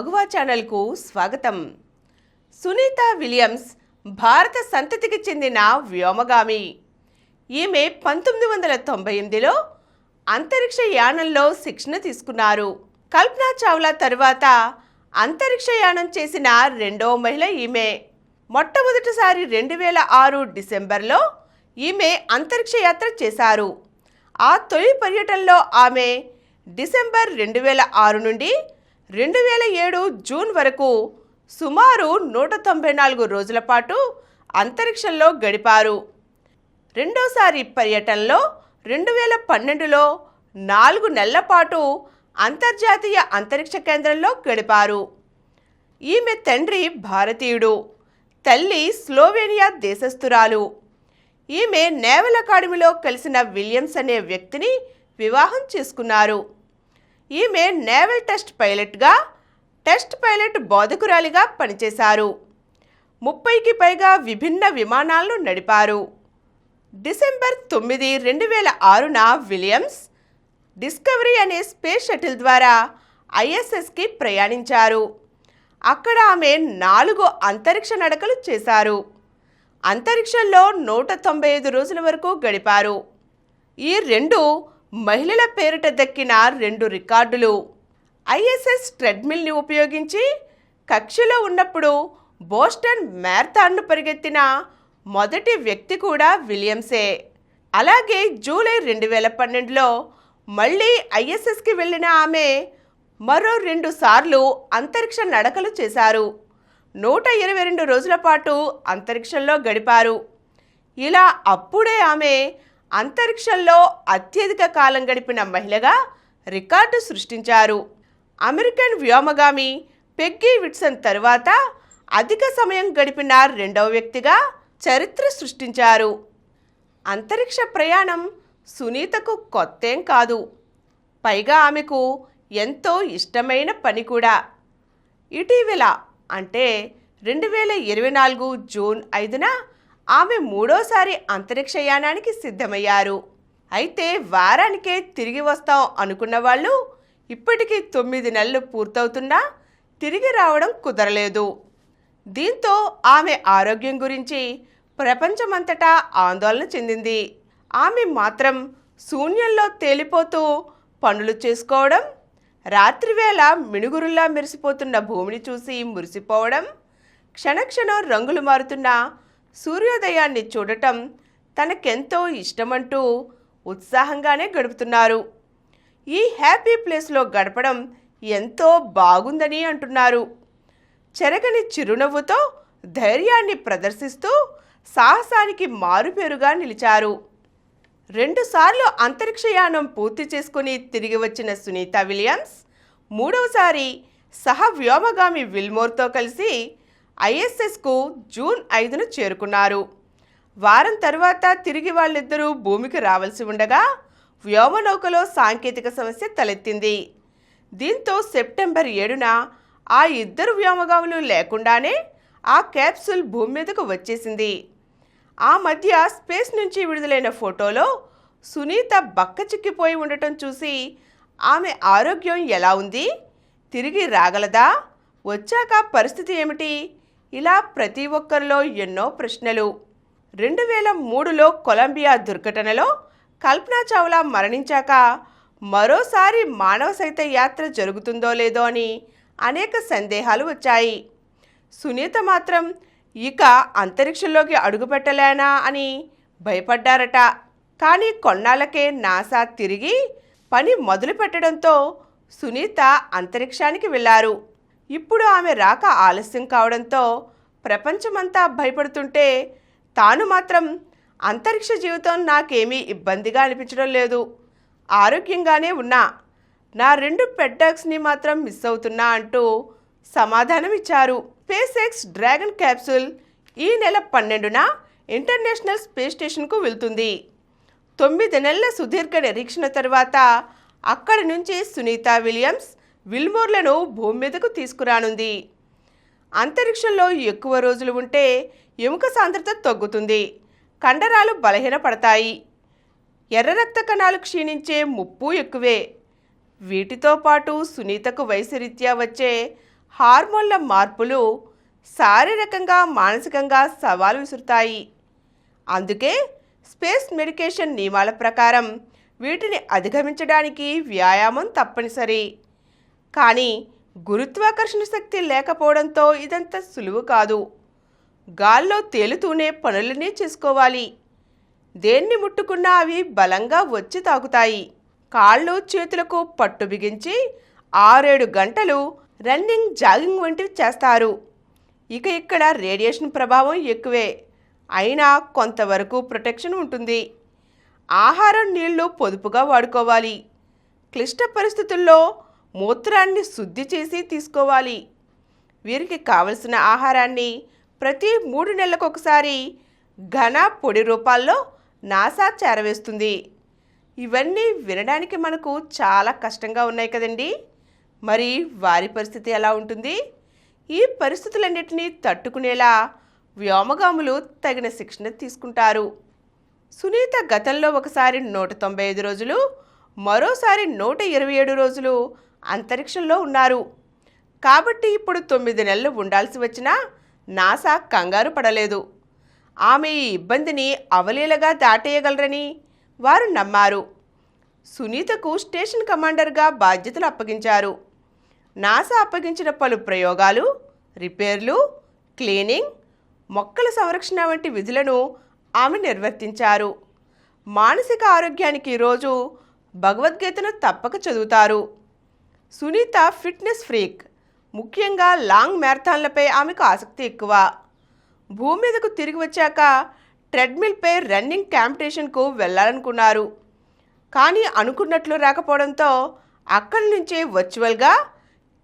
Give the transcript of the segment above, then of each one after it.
భగువా ఛానల్కు స్వాగతం. సునీత విలియమ్స్ భారత సంతతికి చెందిన వ్యోమగామి. ఈమె 1998లో అంతరిక్ష యానంలో శిక్షణ తీసుకున్నారు. కల్పనా చావ్లా తరువాత అంతరిక్ష యానం చేసిన రెండవ మహిళ ఈమె. మొట్టమొదటిసారి 2006 డిసెంబర్లో ఈమె అంతరిక్ష యాత్ర చేశారు. ఆ తొలి పర్యటనలో ఆమె డిసెంబర్ 2006 నుండి 2007 జూన్ వరకు సుమారు 194 రోజుల పాటు అంతరిక్షంలో గడిపారు. రెండోసారి పర్యటనలో 2012లో 4 నెలల పాటు అంతర్జాతీయ అంతరిక్ష కేంద్రంలో గడిపారు. ఈమె తండ్రి భారతీయుడు, తల్లి స్లోవేనియా దేశస్థురాలు. ఈమె నేవల్ అకాడమీలో కలిసిన విలియమ్స్ అనే వ్యక్తిని వివాహం చేసుకున్నారు. ఈమె నేవల్ టెస్ట్ పైలట్గా, టెస్ట్ పైలట్ బోధకురాలిగా పనిచేశారు. 30కి పైగా విభిన్న విమానాలను నడిపారు. డిసెంబర్ 9, 2006న విలియమ్స్ డిస్కవరీ అనే స్పేస్ షటిల్ ద్వారా ISSకి ప్రయాణించారు. అక్కడ ఆమె 4 అంతరిక్ష నడకలు చేశారు. అంతరిక్షంలో 195 రోజుల వరకు గడిపారు. ఈ 2 మహిళల పేరిట దక్కిన 2 రికార్డులు. ISS ట్రెడ్మిల్ని ఉపయోగించి కక్షలో ఉన్నప్పుడు బోస్టన్ మ్యారథాన్ను పరిగెత్తిన మొదటి వ్యక్తి కూడా విలియమ్సే. అలాగే జూలై 2012లో మళ్ళీ ISSకి వెళ్ళిన ఆమె మరో 2 సార్లు అంతరిక్ష నడకలు చేశారు. 122 రోజుల పాటు అంతరిక్షంలో గడిపారు. ఇలా అప్పుడే ఆమె అంతరిక్షంలో అత్యధిక కాలం గడిపిన మహిళగా రికార్డు సృష్టించారు. అమెరికన్ వ్యోమగామి పెగ్గీ విట్సన్ తరువాత అధిక సమయం గడిపిన రెండవ వ్యక్తిగా చరిత్ర సృష్టించారు. అంతరిక్ష ప్రయాణం సునీతకు కొత్తేం కాదు. పైగా ఆమెకు ఎంతో ఇష్టమైన పని కూడా. ఇటీవల అంటే 2024 జూన్ 5న ఆమె 3వసారి అంతరిక్ష యానానికి సిద్ధమయ్యారు. అయితే వారానికే తిరిగి వస్తాం అనుకున్న వాళ్ళు ఇప్పటికీ 9 నెలలు పూర్తవుతున్నా తిరిగి రావడం కుదరలేదు. దీంతో ఆమె ఆరోగ్యం గురించి ప్రపంచమంతటా ఆందోళన చెందింది. ఆమె మాత్రం శూన్యంలో తేలిపోతూ పనులు చేసుకోవడం, రాత్రివేళ మినుగురుల్లా మెరిసిపోతున్న భూమిని చూసి మురిసిపోవడం, క్షణక్షణం రంగులు మారుతున్న సూర్యోదయాన్ని చూడటం తనకెంతో ఇష్టమంటూ ఉత్సాహంగానే గడుపుతున్నారు. ఈ హ్యాపీ ప్లేస్లో గడపడం ఎంతో బాగుందని అంటున్నారు. చెరగని చిరునవ్వుతో ధైర్యాన్ని ప్రదర్శిస్తూ సాహసానికి మారుపేరుగా నిలిచారు. 2 సార్లు అంతరిక్షయానం పూర్తి చేసుకుని తిరిగి వచ్చిన సునీత విలియమ్స్ 3వసారి సహ వ్యోమగామి విల్మోర్తో కలిసి ISSకు జూన్ 5న చేరుకున్నారు. వారం తర్వాత తిరిగి వాళ్ళిద్దరూ భూమికి రావాల్సి ఉండగా వ్యోమనౌకలో సాంకేతిక సమస్య తలెత్తింది. దీంతో సెప్టెంబర్ 7న ఆ ఇద్దరు వ్యోమగాములు లేకుండానే ఆ క్యాప్సూల్ భూమి మీదకు వచ్చేసింది. ఆ మధ్య స్పేస్ నుంచి విడుదలైన ఫోటోలో సునీత బక్కచిక్కిపోయి ఉండటం చూసి ఆమె ఆరోగ్యం ఎలా ఉంది, తిరిగి రాగలదా, వచ్చాక పరిస్థితి ఏమిటి, ఇలా ప్రతి ఒక్కరిలో ఎన్నో ప్రశ్నలు. 2003లో కొలంబియా దుర్ఘటనలో కల్పనా చావ్లా మరణించాక మరోసారి మానవ సహిత యాత్ర జరుగుతుందో లేదో అని అనేక సందేహాలు వచ్చాయి. సునీత మాత్రం ఇక అంతరిక్షంలోకి అడుగుపెట్టలేనా అని భయపడ్డారట. కానీ కొన్నాళ్ళకే నాసా తిరిగి పని మొదలు పెట్టడంతో సునీత అంతరిక్షానికి వెళ్ళారు. ఇప్పుడు ఆమె రాక ఆలస్యం కావడంతో ప్రపంచమంతా భయపడుతుంటే తాను మాత్రం అంతరిక్ష జీవితం నాకేమీ ఇబ్బందిగా అనిపించడం లేదు, ఆరోగ్యంగానే ఉన్నా, నా 2 పెట్ డాగ్స్ని మాత్రం మిస్ అవుతున్నా అంటూ సమాధానం ఇచ్చారు. స్పేస్ ఎక్స్ డ్రాగన్ క్యాప్సూల్ ఈ నెల 12న ఇంటర్నేషనల్ స్పేస్ స్టేషన్కు వెళ్తుంది. 9 నెలల సుదీర్ఘ నిరీక్షణ తర్వాత అక్కడి నుంచి సునీత విలియమ్స్ విల్మోర్లను భూమి మీదకు తీసుకురానుంది. అంతరిక్షంలో ఎక్కువ రోజులు ఉంటే ఎముక సాంద్రత తగ్గుతుంది, కండరాలు బలహీనపడతాయి, ఎర్ర రక్త కణాలు క్షీణించే ముప్పు ఎక్కువే. వీటితో పాటు సునీతకు వయసు రీత్యా వచ్చే హార్మోన్ల మార్పులు శారీరకంగా మానసికంగా సవాలు విసురుతాయి. అందుకే స్పేస్ మెడికేషన్ నియమాల ప్రకారం వీటిని అధిగమించడానికి వ్యాయామం తప్పనిసరి. కానీ గురుత్వాకర్షణ శక్తి లేకపోవడంతో ఇదంత సులువు కాదు. గాల్లో తేలుతూనే పనులన్నీ చేసుకోవాలి. దేన్ని ముట్టుకున్నా అవి బలంగా వచ్చి తాకుతాయి. కాళ్ళు చేతులకు పట్టు బిగించి 6-7 గంటలు రన్నింగ్ జాగింగ్ వంటివి చేస్తారు. ఇక ఇక్కడ రేడియేషన్ ప్రభావం ఎక్కువే, అయినా కొంతవరకు ప్రొటెక్షన్ ఉంటుంది. ఆహారం నీళ్లు పొదుపుగా వాడుకోవాలి. క్లిష్ట పరిస్థితుల్లో మూత్రాన్ని శుద్ధి చేసి తీసుకోవాలి. వీరికి కావలసిన ఆహారాన్ని ప్రతి 3 నెలలకు ఒకసారి ఘన పొడి రూపాల్లో నాసా చేరవేస్తుంది. ఇవన్నీ వినడానికి మనకు చాలా కష్టంగా ఉన్నాయి కదండి. మరి వారి పరిస్థితి ఎలా ఉంటుంది? ఈ పరిస్థితులన్నిటినీ తట్టుకునేలా వ్యోమగాములు తగిన శిక్షణ తీసుకుంటారు. సునీత గతంలో ఒకసారి 195 రోజులు, మరోసారి 127 రోజులు అంతరిక్షంలో ఉన్నారు. కాబట్టి ఇప్పుడు 9 నెలలు ఉండాల్సి వచ్చినా నాసా కంగారు పడలేదు. ఆమె ఈ ఇబ్బందిని అవలీలగా దాటేయగలరని వారు నమ్మారు. సునీతకు స్టేషన్ కమాండర్గా బాధ్యతలు అప్పగించారు. నాసా అప్పగించిన పలు ప్రయోగాలు, రిపేర్లు, క్లీనింగ్, మొక్కల సంరక్షణ వంటి విధులను ఆమె నిర్వర్తించారు. మానసిక ఆరోగ్యానికి రోజు భగవద్గీతను తప్పక చదువుతారు. Sunitha fitness freak. ముఖ్యంగా లాంగ్ మ్యారథాన్లపై ఆమెకు ఆసక్తి ఎక్కువ. భూమి మీదకు తిరిగి వచ్చాక ట్రెడ్మిల్పై రన్నింగ్ కాంపిటీషన్కు వెళ్ళాలనుకున్నారు. కానీ అనుకున్నట్లు రాకపోవడంతో అక్కడి నుంచే వర్చువల్గా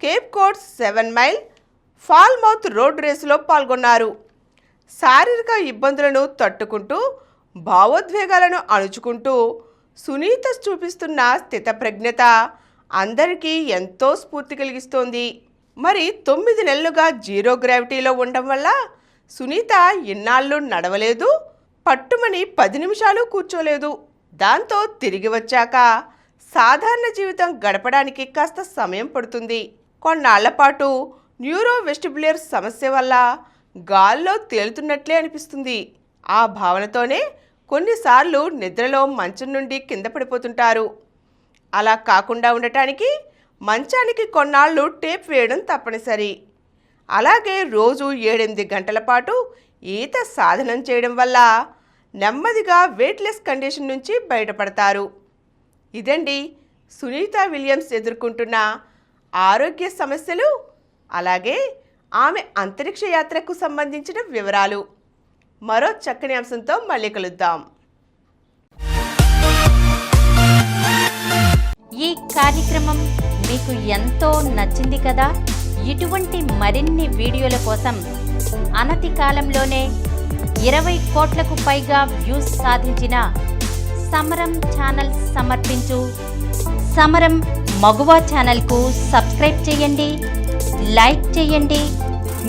కేప్ కోడ్ 7 మైల్ ఫాల్మౌత్ రోడ్ రేసులో పాల్గొన్నారు. శారీరక ఇబ్బందులను తట్టుకుంటూ భావోద్వేగాలను అణుచుకుంటూ సునీత చూపిస్తున్న స్థితప్రజ్ఞత అందరికీ ఎంతో స్ఫూర్తి కలిగిస్తోంది. మరి 9 నెలలుగా జీరో గ్రావిటీలో ఉండడం వల్ల సునీత ఇన్నాళ్ళు నడవలేదు, పట్టుమని 10 నిమిషాలు కూర్చోలేదు. దాంతో తిరిగి వచ్చాక సాధారణ జీవితం గడపడానికి కాస్త సమయం పడుతుంది. కొన్నాళ్ల పాటు న్యూరో వెస్టిబులర్ సమస్య వల్ల గాల్లో తేలుతున్నట్లే అనిపిస్తుంది. ఆ భావనతోనే కొన్నిసార్లు నిద్రలో మంచం నుండి కింద పడిపోతుంటారు. అలా కాకుండా ఉండటానికి మంచానికి కొన్నాళ్ళు టేప్ వేయడం తప్పనిసరి. అలాగే రోజు 7-8 గంటల పాటు ఈత సాధనం చేయడం వల్ల నెమ్మదిగా వెయిట్లెస్ కండిషన్ నుంచి బయటపడతారు. ఇదండి సునీత విలియమ్స్ ఎదుర్కొంటున్న ఆరోగ్య సమస్యలు, అలాగే ఆమె అంతరిక్ష యాత్రకు సంబంధించిన వివరాలు. మరో చక్కని అంశంతో మళ్ళీ కలుద్దాం. ఈ కార్యక్రమం మీకు ఎంతో నచ్చింది కదా. ఇటువంటి మరిన్ని వీడియోల కోసం అనతి కాలంలోనే 20 కోట్లకు పైగా వ్యూస్ సాధించిన సమరం ఛానల్ సమర్పించు సమరం మగువ ఛానల్కు సబ్స్క్రైబ్ చేయండి, లైక్ చేయండి,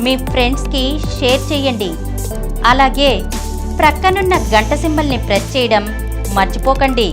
మీ ఫ్రెండ్స్కి షేర్ చేయండి. అలాగే ప్రక్కనున్న గంట సింబల్ని ప్రెస్ చేయడం మర్చిపోకండి.